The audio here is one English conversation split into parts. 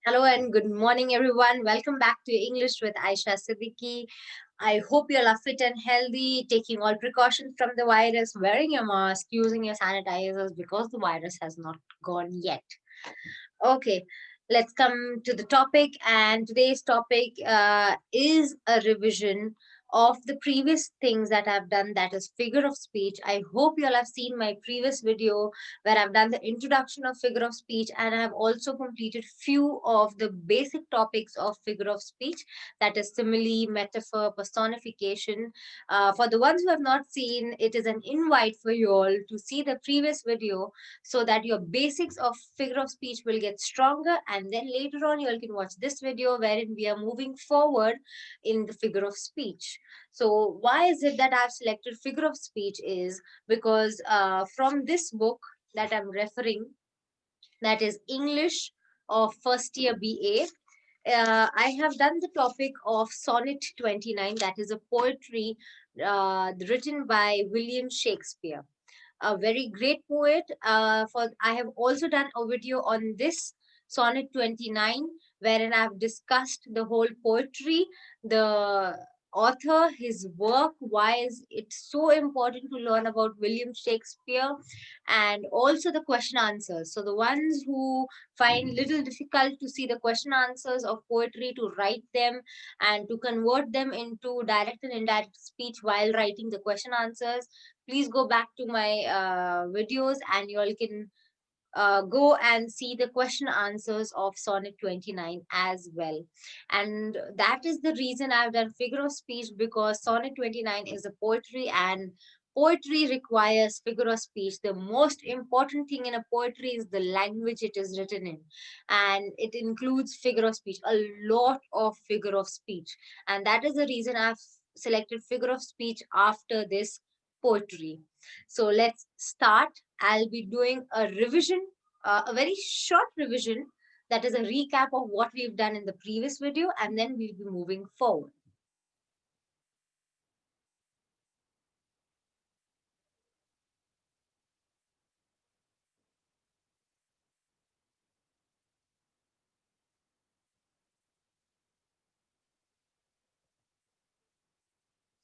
Hello and good morning, everyone. Welcome back to English with Aisha Siddiqui. I hope you all are fit and healthy, taking all precautions from the virus, wearing your mask, using your sanitizers because the virus has not gone yet. Okay, let's come to the topic. And today's topic is a revision of the previous things that I've done, that is figure of speech. I hope you all have seen my previous video where I've done the introduction of figure of speech, and I have also completed few of the basic topics of figure of speech, that is simile, metaphor, personification. For the ones who have not seen, it is an invite for you all to see the previous video so that your basics of figure of speech will get stronger, and then later on you all can watch this video wherein we are moving forward in the figure of speech. So why is it that I've selected figure of speech is because from this book that I'm referring, that is English of first year BA, I have done the topic of Sonnet 29, that is a poetry written by William Shakespeare, a very great poet. For I have also done a video on this Sonnet 29, wherein I've discussed the whole poetry, the author, his work, why is it so important to learn about William Shakespeare, and also the question answers. So the ones who find little difficult to see the question answers of poetry, to write them and to convert them into direct and indirect speech while writing the question answers, please go back to my videos and you all can go and see the question answers of Sonnet 29 as well. And that is the reason I've done figure of speech, because Sonnet 29 is a poetry, and poetry requires figure of speech. The most important thing in a poetry is the language it is written in, and it includes figure of speech, a lot of figure of speech. And that is the reason I've selected figure of speech after this poetry. So let's start. I'll be doing a revision, a very short revision, that is a recap of what we've done in the previous video, and then we'll be moving forward.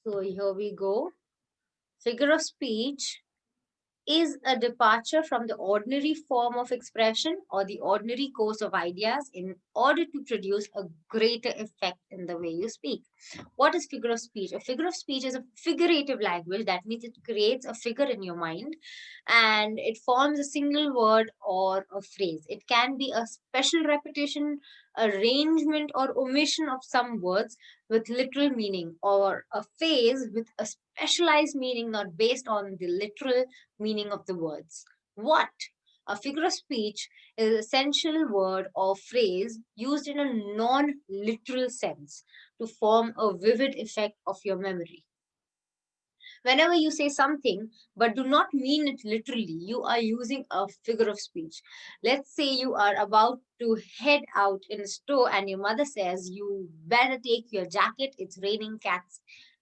So here we go. Figure of speech is a departure from the ordinary form of expression or the ordinary course of ideas in order to produce a greater effect in the way you speak. What is figure of speech? A figure of speech is a figurative language. That means it creates a figure in your mind and it forms a single word or a phrase. It can be a special repetition, arrangement, or omission of some words with literal meaning, or a phrase with a specialized meaning not based on the literal meaning of the words. What? A figure of speech is an essential word or phrase used in a non literal sense to form a vivid effect of your memory. Whenever you say something but do not mean it literally, you are using a figure of speech. Let's say you are about to head out in a store and your mother says, "You better take your jacket, it's raining cats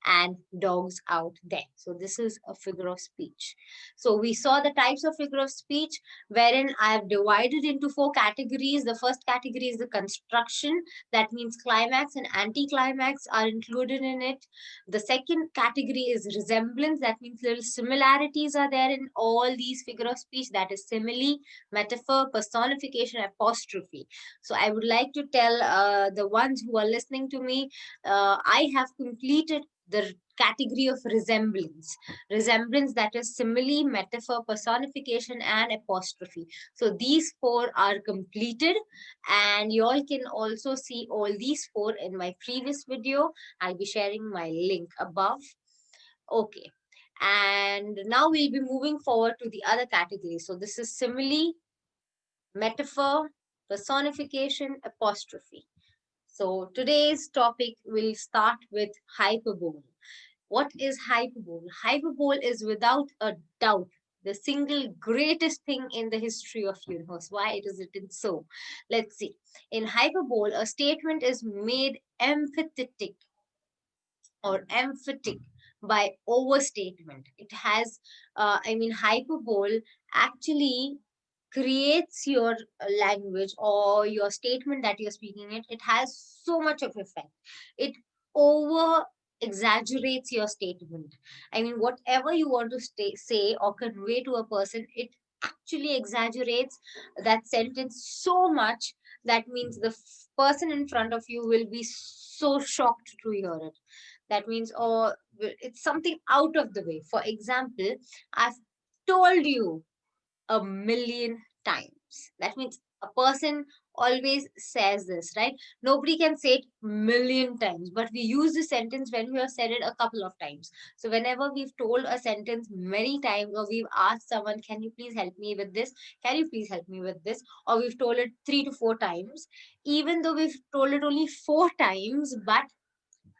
and dogs out there." So, this is a figure of speech. So, we saw the types of figure of speech wherein I have divided into four categories. The first category is the construction, that means climax and anticlimax are included in it. The second category is resemblance. That means little similarities are there in all these figure of speech. That is simile, metaphor, personification, apostrophe. So I would like to tell the ones who are listening to me, I have completed the category of resemblance. Resemblance, that is simile, metaphor, personification, and apostrophe. So these four are completed, and you all can also see all these four in my previous video. I'll be sharing my link above. Okay. And now we'll be moving forward to the other category. So this is simile, metaphor, personification, apostrophe. So today's topic will start with hyperbole. What is hyperbole? Hyperbole is without a doubt the single greatest thing in the history of universe. Why it is written so? Let's see. In hyperbole, a statement is made empathetic or emphatic by overstatement. It has, hyperbole actually creates your language or your statement that you're speaking it has so much of effect. It over exaggerates your statement. I mean, whatever you want to say or convey to a person, it actually exaggerates that sentence so much. That means the person in front of you will be so shocked to hear it. That means, or it's something out of the way. For example, I've told you a million times. That means a person always says this, right? Nobody can say it million times, but we use the sentence when we have said it a couple of times. So whenever we've told a sentence many times, or we've asked someone, can you please help me with this? Can you please help me with this? Or we've told it 3 to 4 times, even though we've told it only 4 times, but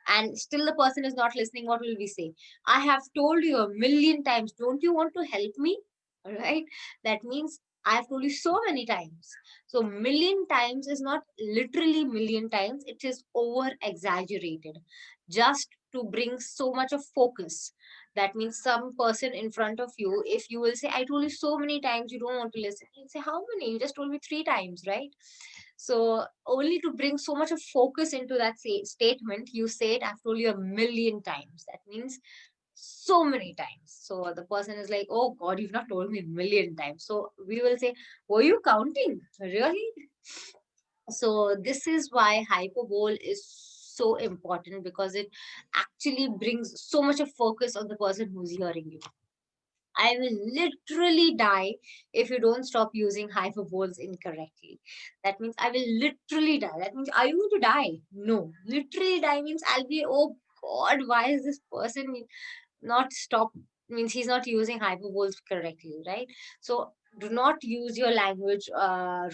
and still the person is not listening, what will we say? I have told you a million times, don't you want to help me? All right. That means I have told you so many times. So million times is not literally million times, it is over exaggerated just to bring so much of focus. That means some person in front of you, if you will say, I told you so many times, you don't want to listen, you say, how many? You just told me 3 times, right? So only to bring so much of focus into that statement, you say it, I've told you a million times. That means so many times. So the person is like, oh God, you've not told me a million times. So we will say, were you counting? Really? So this is why hyperbole is so important, because it actually brings so much of focus on the person who's hearing you. I will literally die if you don't stop using hyperboles incorrectly. That means I will literally die. That means, are you going to die? No. Literally die means I'll be, oh God, why is this person not stop? Means he's not using hyperboles correctly, right? So do not use your language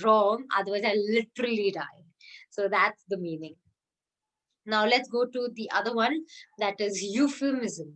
wrong, otherwise I'll literally die. So that's the meaning. Now let's go to the other one, that is euphemism.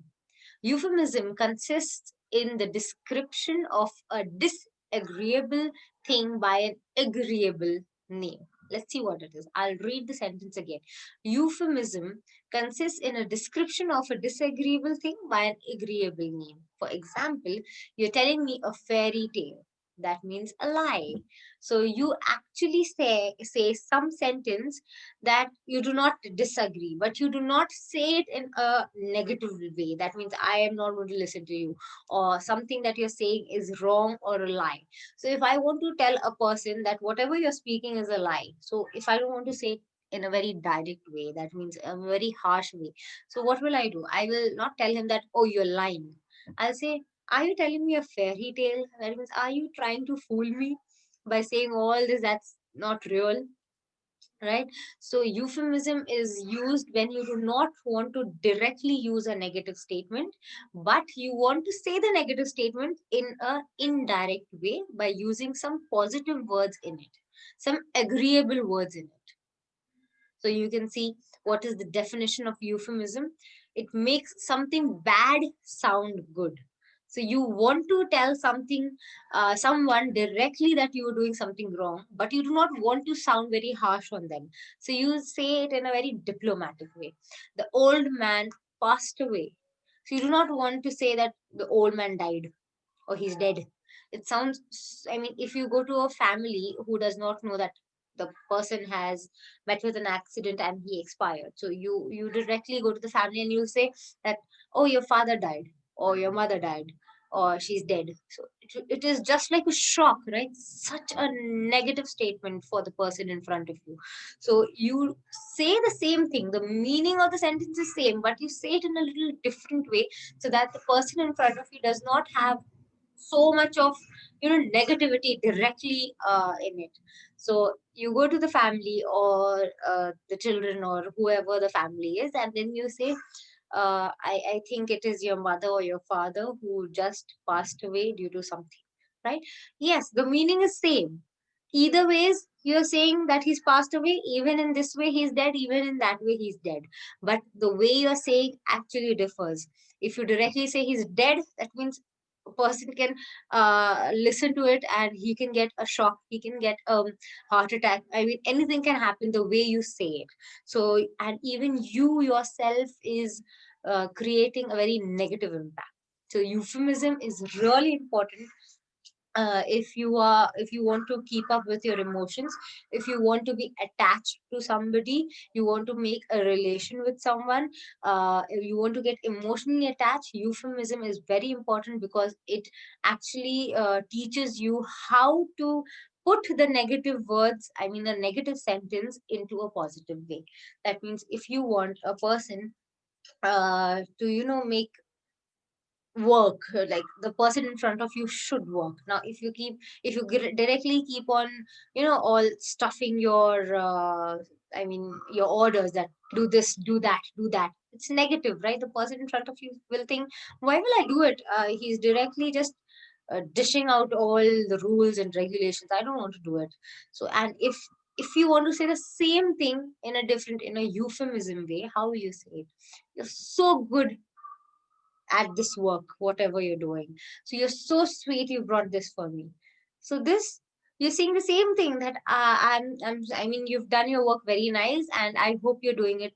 Euphemism consists in the description of a disagreeable thing by an agreeable name. Let's see what it is. I'll read the sentence again. Euphemism consists in a description of a disagreeable thing by an agreeable name. For example, you're telling me a fairy tale. That means a lie. So you actually say some sentence that you do not disagree, but you do not say it in a negative way. That means I am not going to listen to you, or something that you're saying is wrong or a lie. So if I want to tell a person that whatever you're speaking is a lie, so if I don't want to say it in a very direct way, that means a very harsh way, so what will I do? I will not tell him that, oh, you're lying. I'll say, are you telling me a fairy tale? That means, are you trying to fool me by saying all this that's not real? Right? So euphemism is used when you do not want to directly use a negative statement, but you want to say the negative statement in a indirect way by using some positive words in it, some agreeable words in it. So you can see what is the definition of euphemism. It makes something bad sound good. So you want to tell something, someone directly that you are doing something wrong, but you do not want to sound very harsh on them. So you say it in a very diplomatic way. The old man passed away. So you do not want to say that the old man died or he's dead. It sounds, I mean, if you go to a family who does not know that the person has met with an accident and he expired, so you directly go to the family and you'll say that, oh, your father died, or your mother died, or she's dead. So it is just like a shock, right? Such a negative statement for the person in front of you. So you say the same thing, the meaning of the sentence is same, but you say it in a little different way, so that the person in front of you does not have so much of negativity directly in it. So you go to the family, or the children, or whoever the family is, and then you say, I think it is your mother or your father who just passed away due to something, right? Yes, the meaning is same. Either ways, you're saying that he's passed away. Even in this way he's dead, even in that way he's dead, but the way you're saying actually differs. If you directly say he's dead, that means a person can listen to it and he can get a shock, he can get heart attack. I mean, anything can happen the way you say it. So, and even you yourself is creating a very negative impact. So euphemism is really important. if you want to keep up with your emotions, if you want to be attached to somebody, you want to make a relation with someone, if you want to get emotionally attached, euphemism is very important, because it actually teaches you how to put the negative words, I mean a negative sentence, into a positive way. That means if you want a person to make work, like the person in front of you should work. Now if you directly keep on all stuffing your I mean your orders, that do this, do that, do that, it's negative, right? The person in front of you will think, why will I do it? He's directly just dishing out all the rules and regulations. I don't want to do it. So, and if you want to say the same thing in a different, in a euphemism way, how will you say it? You're so good at this work, whatever you're doing. So you're so sweet, you brought this for me. So this, you're saying the same thing, that I mean, you've done your work very nice, and I hope you're doing it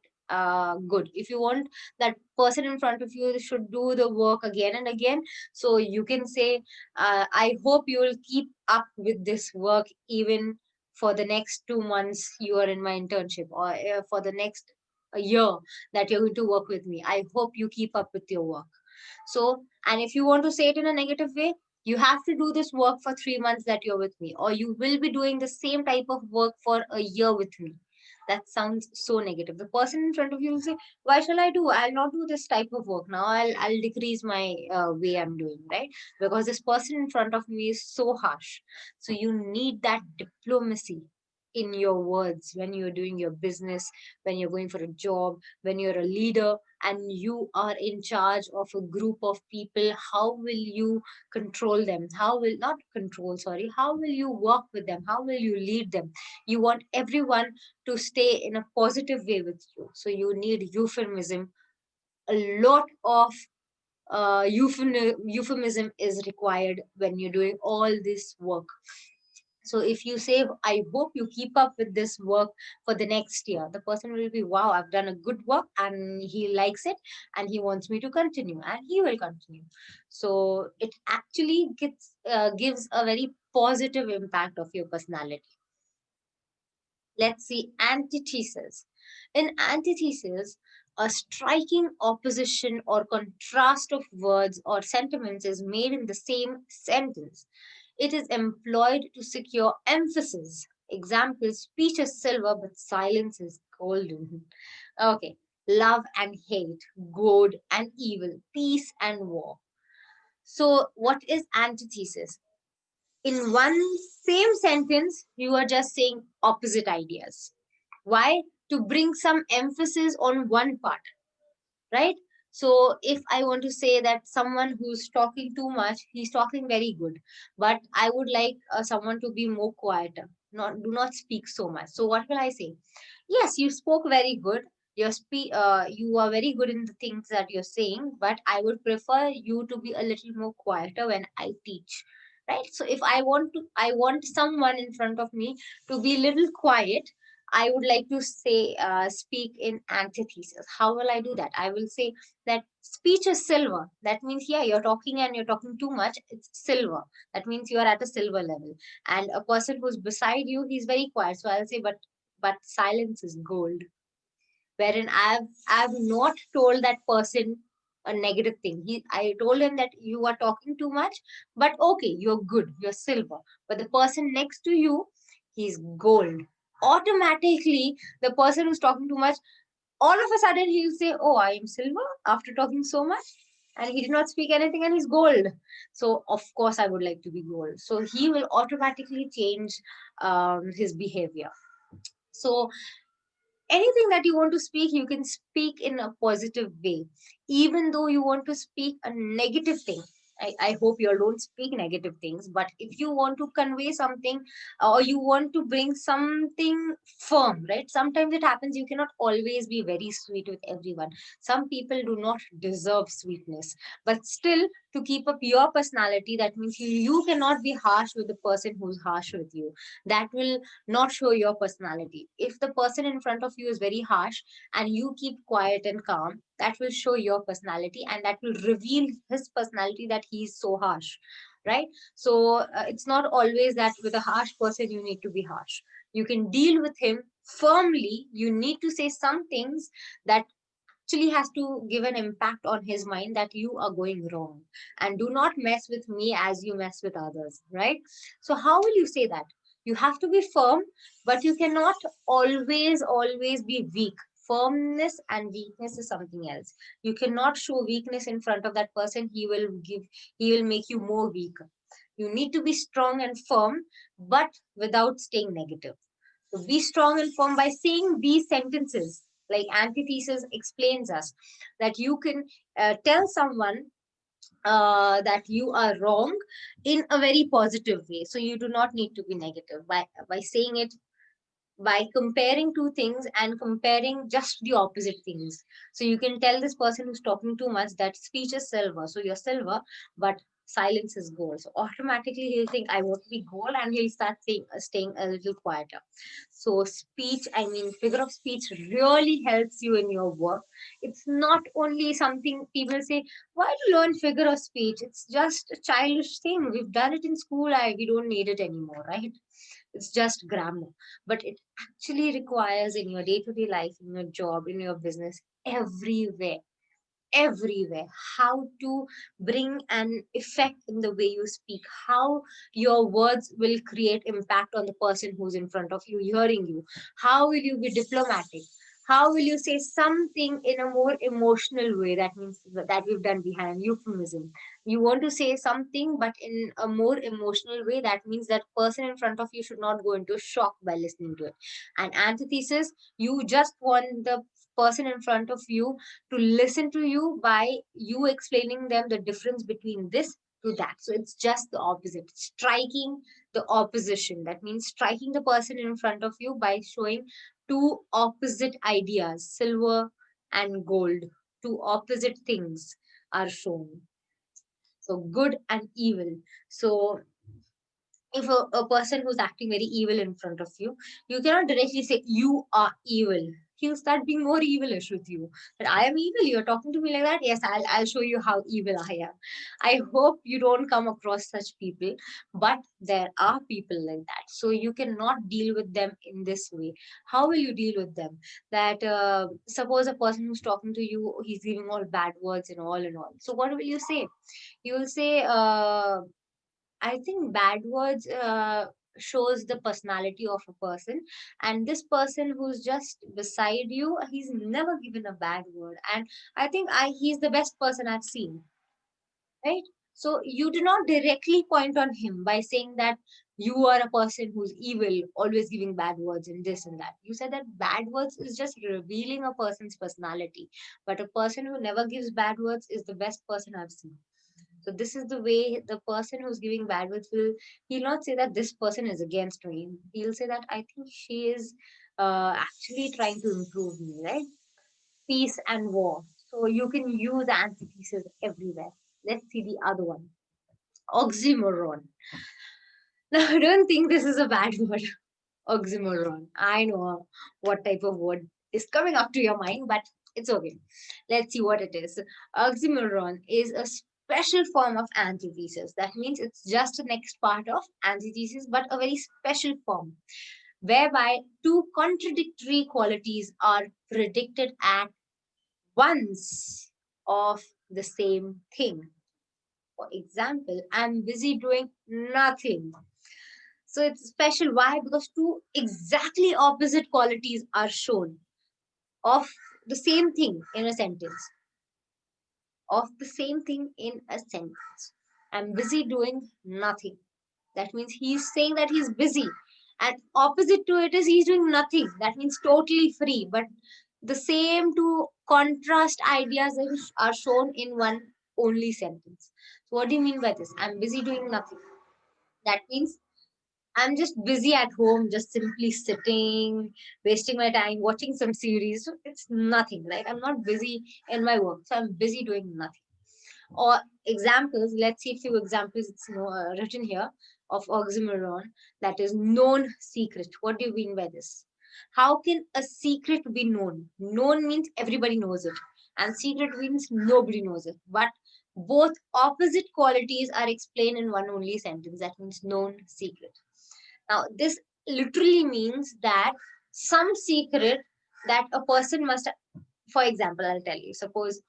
good. If you want that person in front of you should do the work again and again, so you can say, I hope you will keep up with this work even for the next 2 months you are in my internship, or for the next a year that you're going to work with me. I hope you keep up with your work. So, and if you want to say it in a negative way, you have to do this work for 3 months that you're with me, or you will be doing the same type of work for a year with me. That sounds so negative. The person in front of you will say, "Why shall I do? I'll not do this type of work now. I'll decrease my way I'm doing, right? Because this person in front of me is so harsh." So you need that diplomacy in your words when you're doing your business, when you're going for a job, when you're a leader and you are in charge of a group of people. How will you control them? How will, not control, sorry, how will you work with them? How will you lead them? You want everyone to stay in a positive way with you, so you need euphemism. A lot of euphemism is required when you're doing all this work. So if you say, I hope you keep up with this work for the next year, the person will be, wow, I've done a good work and he likes it and he wants me to continue, and he will continue. So it actually gives a very positive impact of your personality. Let's see antithesis. In antithesis, a striking opposition or contrast of words or sentiments is made in the same sentence. It is employed to secure emphasis. Example, speech is silver, but silence is golden. Okay. Love and hate, good and evil, peace and war. So, what is antithesis? In one same sentence, you are just saying opposite ideas. Why? To bring some emphasis on one part, right? So if I want to say that someone who's talking too much, he's talking very good, but I would like someone to be more quieter, not do not speak so much. So what will I say? Yes, you spoke very good. You are very good in the things that you're saying, but I would prefer you to be a little more quieter when I teach. Right? So if I want someone in front of me to be a little quiet, I would like to say, speak in antithesis. How will I do that? I will say that speech is silver. That means, yeah, you're talking and you're talking too much. It's silver. That means you are at a silver level. And a person who's beside you, he's very quiet. So I'll say, but silence is gold. Wherein I've not told that person a negative thing. I told him that you are talking too much, but okay, you're good, you're silver. But the person next to you, he's gold. Automatically, the person who's talking too much, all of a sudden he'll say, oh, I am silver after talking so much. And he did not speak anything and he's gold. So of course I would like to be gold. So he will automatically change his behavior. So anything that you want to speak, you can speak in a positive way. Even though you want to speak a negative thing, I hope you all don't speak negative things, but if you want to convey something, or you want to bring something firm, right? Sometimes it happens, you cannot always be very sweet with everyone. Some people do not deserve sweetness, but still, to keep up your personality, that means you cannot be harsh with the person who's harsh with you. That will not show your personality. If the person in front of you is very harsh and you keep quiet and calm, that will show your personality and that will reveal his personality, that he is so harsh. right? So it's not always that with a harsh person you need to be harsh. You can deal with him firmly. You need to say some things that actually has to give an impact on his mind that you are going wrong, and do not mess with me as you mess with others, right? So how will you say that? You have to be firm, but you cannot always be weak. Firmness and weakness is something else. You cannot show weakness in front of that person. He will make you more weaker. You need to be strong and firm, but without staying negative. So be strong and firm by saying these sentences. Like antithesis explains us that you can tell someone that you are wrong in a very positive way. So you do not need to be negative by saying it, by comparing two things and comparing just the opposite things. So you can tell this person who's talking too much that speech is silver, so you're silver, but silence is gold. So automatically he'll think I want to be gold, and he'll start staying a little quieter. So speech, I mean figure of speech, really helps you in your work. It's not only something people say, why to learn figure of speech? It's just a childish thing. We've done it in school. We don't need it anymore, right? It's just grammar. But it actually requires in your day-to-day life, in your job, in your business, everywhere, how to bring an effect in the way you speak, how your words will create impact on the person who's in front of you hearing you. How will you be diplomatic? How will you say something in a more emotional way? That means that we've done behind euphemism. You want to say something but in a more emotional way. That means that person in front of you should not go into shock by listening to it. And antithesis, you just want the person in front of you to listen to you by you explaining them the difference between this to that. So it's just the opposite, striking the opposition. That means striking the person in front of you by showing two opposite ideas, silver and gold. Two opposite things are shown. So good and evil. So if a person who's acting very evil in front of you, you cannot directly say you are evil. He'll start being more evilish with you. That I am evil. You're talking to me like that. Yes, I'll show you how evil I am. I hope you don't come across such people, but there are people like that. So you cannot deal with them in this way. How will you deal with them? That suppose a person who's talking to you, he's giving all bad words and all and all. So what will you say? You will say, I think bad words shows the personality of a person, and this person who's just beside you, he's never given a bad word, and I think I he's the best person I've seen, right? So you do not directly point on him by saying that you are a person who's evil, always giving bad words and this and that. You said that bad words is just revealing a person's personality, but a person who never gives bad words is the best person I've seen. So this is the way the person who's giving bad words will, he'll not say that this person is against me. He'll say that I think she is actually trying to improve me, right? Peace and war. So you can use antithesis everywhere. Let's see the other one. Oxymoron. Now I don't think this is a bad word. Oxymoron. I know what type of word is coming up to your mind, but it's okay. Let's see what it is. Oxymoron is a special form of antithesis. That means it's just the next part of antithesis, but a very special form, whereby two contradictory qualities are predicted at once of the same thing. For example, I'm busy doing nothing. So it's special. Why? Because two exactly opposite qualities are shown of the same thing in a sentence. Of the same thing in a sentence. I'm busy doing nothing. That means he's saying that he's busy. And opposite to it is he's doing nothing. That means totally free. But the same two contrast ideas are shown in one only sentence. So what do you mean by this? I'm busy doing nothing. That means I'm just busy at home, just simply sitting, wasting my time, watching some series. So it's nothing, right? I'm not busy in my work. So I'm busy doing nothing. Or examples, let's see a few examples. It's written here of oxymoron, that is known secret. What do you mean by this? How can a secret be known? Known means everybody knows it, and secret means nobody knows it. But Both opposite qualities are explained in one only sentence. That means known secret. Now, this literally means that some secret that a person must, for example, I'll tell you, suppose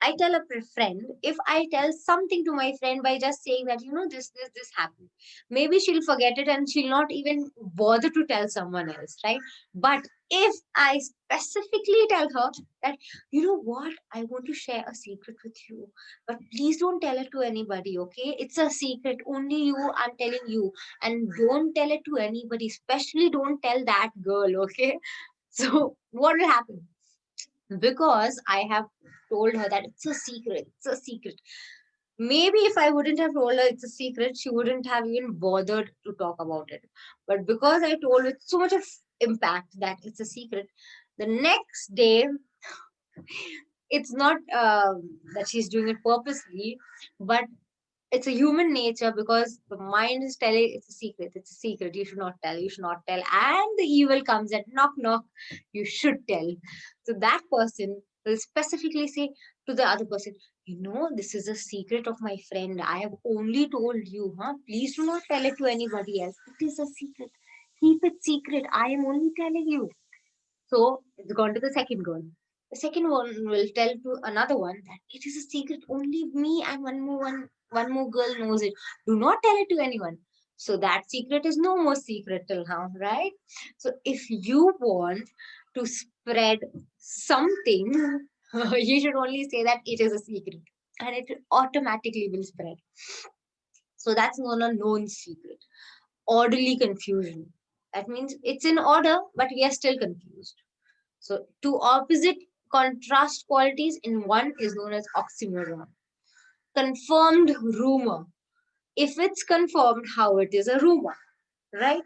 I tell a friend, if I tell something to my friend by just saying that, this happened, maybe she'll forget it and she'll not even bother to tell someone else, right? But if I specifically tell her that, you know what, I want to share a secret with you, but please don't tell it to anybody, okay? It's a secret, only you, I'm telling you, and don't tell it to anybody, especially don't tell that girl, okay? So, what will happen? Because I have told her that it's a secret, it's a secret. Maybe if I wouldn't have told her it's a secret, she wouldn't have even bothered to talk about it. But because I told with so much of impact that it's a secret, the next day, it's not that she's doing it purposely, but it's a human nature because the mind is telling it's a secret, it's a secret, you should not tell, you should not tell. And the evil comes at knock, knock, you should tell. So that person will specifically say to the other person, this is a secret of my friend. I have only told you, huh? Please do not tell it to anybody else. It is a secret. Keep it secret. I am only telling you. So it's gone to the second girl. The second one will tell to another one that it is a secret. Only me and one more girl knows it. Do not tell it to anyone. So that secret is no more secret till now, right? So if you want to spread something, you should only say that it is a secret, and it automatically will spread. So that's known a known secret. Orderly confusion. That means it's in order, but we are still confused. So, two opposite contrast qualities in one is known as oxymoron. Confirmed rumor. If it's confirmed, how it is a rumor, right?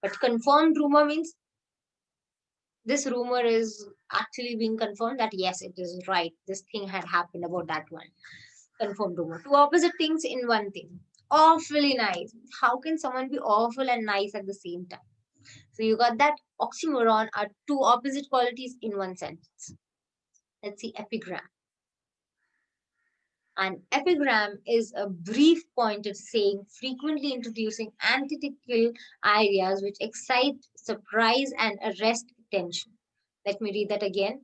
But confirmed rumor means this rumor is actually being confirmed that yes, it is right. This thing had happened about that one. Confirmed rumor. Two opposite things in one thing. Awfully nice. How can someone be awful and nice at the same time? So you got that oxymoron are two opposite qualities in one sentence. Let's see epigram. An epigram is a brief pointed saying frequently introducing antithetical ideas which excite, surprise, and arrest attention. Let me read that again.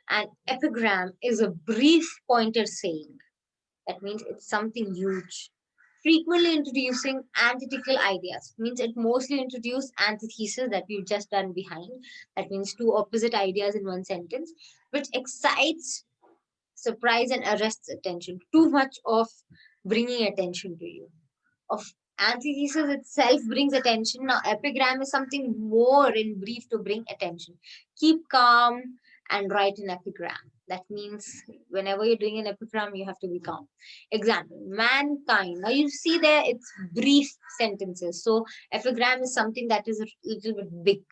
An epigram is a brief pointed saying. That means it's something huge. Frequently introducing antithetical ideas means it mostly introduces antithesis that we've just done behind. That means two opposite ideas in one sentence, which excites, surprise, and arrests attention. Too much of bringing attention to you. Of antithesis itself brings attention. Now, epigram is something more in brief to bring attention. Keep calm and write an epigram. That means whenever you're doing an epigram, you have to be calm. Example, mankind. Now you see there, it's brief sentences. So epigram is something that is a little bit big.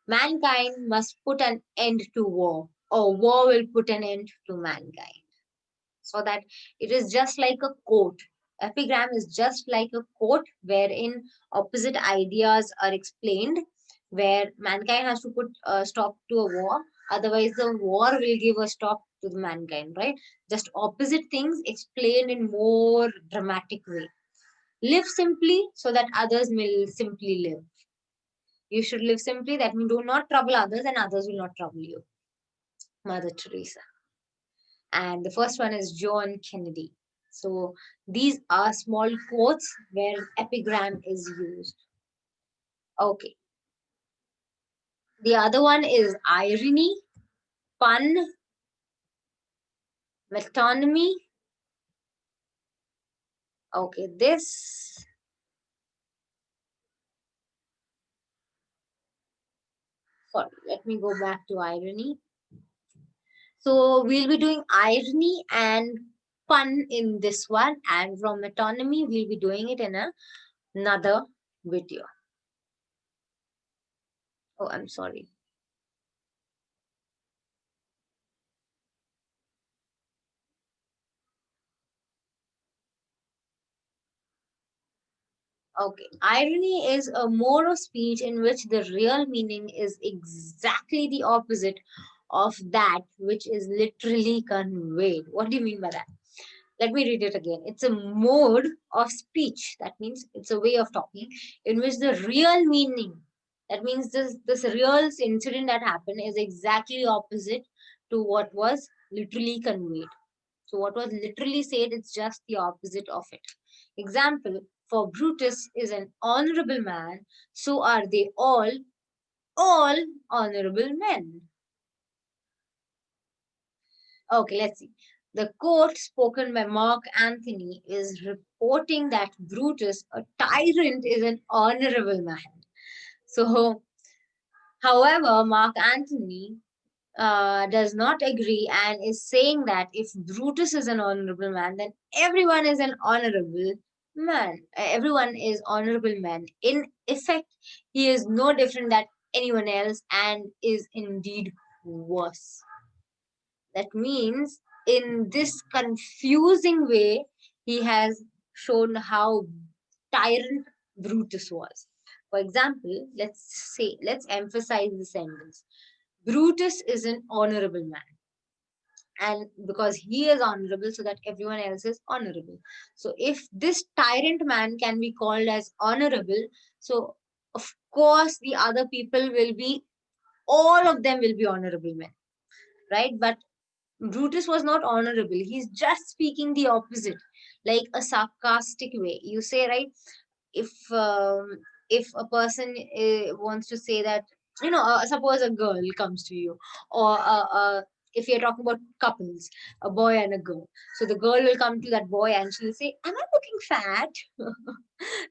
Mankind must put an end to war, or war will put an end to mankind. So that it is just like a quote. Epigram is just like a quote wherein opposite ideas are explained, where mankind has to put a stop to a war. Otherwise, the war will give a stop to the mankind, right? Just opposite things explained in more dramatic way. Live simply so that others will simply live. You should live simply. That means do not trouble others and others will not trouble you. Mother Teresa. And the first one is John Kennedy. So these are small quotes where epigram is used. Okay. The other one is irony, pun, metonymy. Okay, this. Sorry, let me go back to irony. So we'll be doing irony and pun in this one, and from metonymy, we'll be doing it in another video. Oh, I'm sorry. Okay. Irony is a mode of speech in which the real meaning is exactly the opposite of that which is literally conveyed. What do you mean by that? Let me read it again. It's a mode of speech. That means it's a way of talking in which the real meaning, that means this real incident that happened is exactly opposite to what was literally conveyed. So what was literally said, it's just the opposite of it. Example, for Brutus is an honorable man, so are they all honorable men. Okay, let's see. The quote spoken by Mark Antony is reporting that Brutus, a tyrant, is an honorable man. So, however, Mark Antony does not agree and is saying that if Brutus is an honorable man, then everyone is an honorable man. Everyone is honorable men. In effect, he is no different than anyone else and is indeed worse. That means, in this confusing way, he has shown how tyrant Brutus was. For example, let's emphasize the sentence. Brutus is an honorable man. And because he is honorable, so that everyone else is honorable. So if this tyrant man can be called as honorable, so of course the other people will be, all of them will be honorable men, right? But Brutus was not honorable. He's just speaking the opposite, like a sarcastic way. You say, right? If if a person wants to say that, suppose a girl comes to you, or if you're talking about couples, a boy and a girl. So the girl will come to that boy and she'll say, "Am I looking fat?"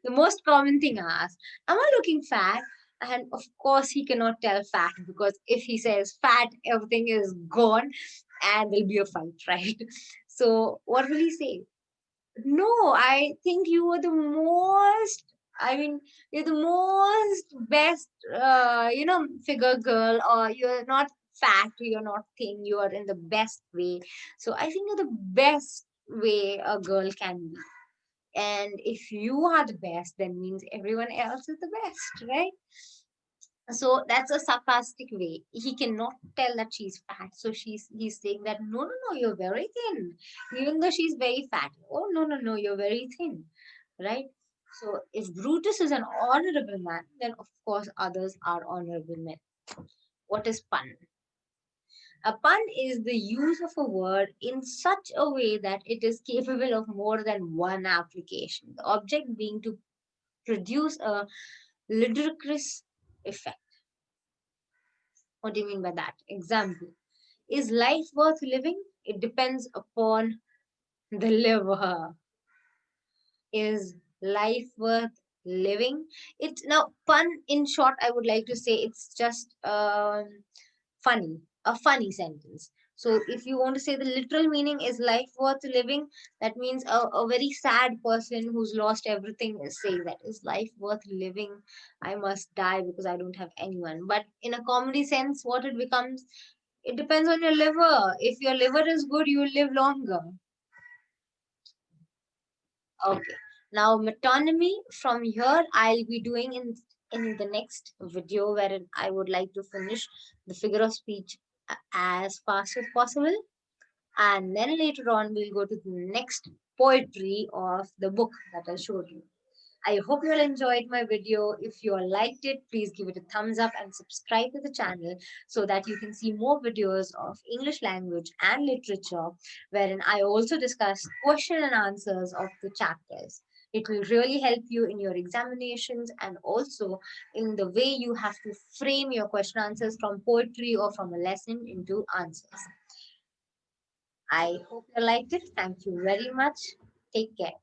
The most common thing I ask, "Am I looking fat?" And of course, he cannot tell fat, because if he says fat, everything is gone and there'll be a fight, right? So, what will he say? No, I think you are the most, I mean, you're the most best, figure girl, or you're not fat, you're not thin, you are in the best way. So I think you're the best way a girl can be. And if you are the best, then means everyone else is the best, right? So that's a sarcastic way. He cannot tell that she's fat. So he's saying that no, you're very thin. Even though she's very fat. Oh no, you're very thin. Right? So if Brutus is an honorable man, then of course others are honorable men. What is pun? A pun is the use of a word in such a way that it is capable of more than one application. The object being to produce a ludicrous effect. What do you mean by that? Example. Is life worth living? It depends upon the liver. Is life worth living? It's now pun, in short, I would like to say it's just funny, a funny sentence. So if you want to say the literal meaning is life worth living, that means a very sad person who's lost everything is saying that is life worth living. I must die because I don't have anyone. But in a comedy sense, what it becomes, it depends on your liver. If your liver is good, you will live longer. Okay. Now metonymy, from here I'll be doing in the next video, wherein I would like to finish the figure of speech as fast as possible. And then later on we'll go to the next poetry of the book that I showed you. I hope you all enjoyed my video. If you all liked it, please give it a thumbs up and subscribe to the channel so that you can see more videos of English language and literature, wherein I also discuss question and answers of the chapters. It will really help you in your examinations and also in the way you have to frame your question answers from poetry or from a lesson into answers. I hope you liked it. Thank you very much. Take care.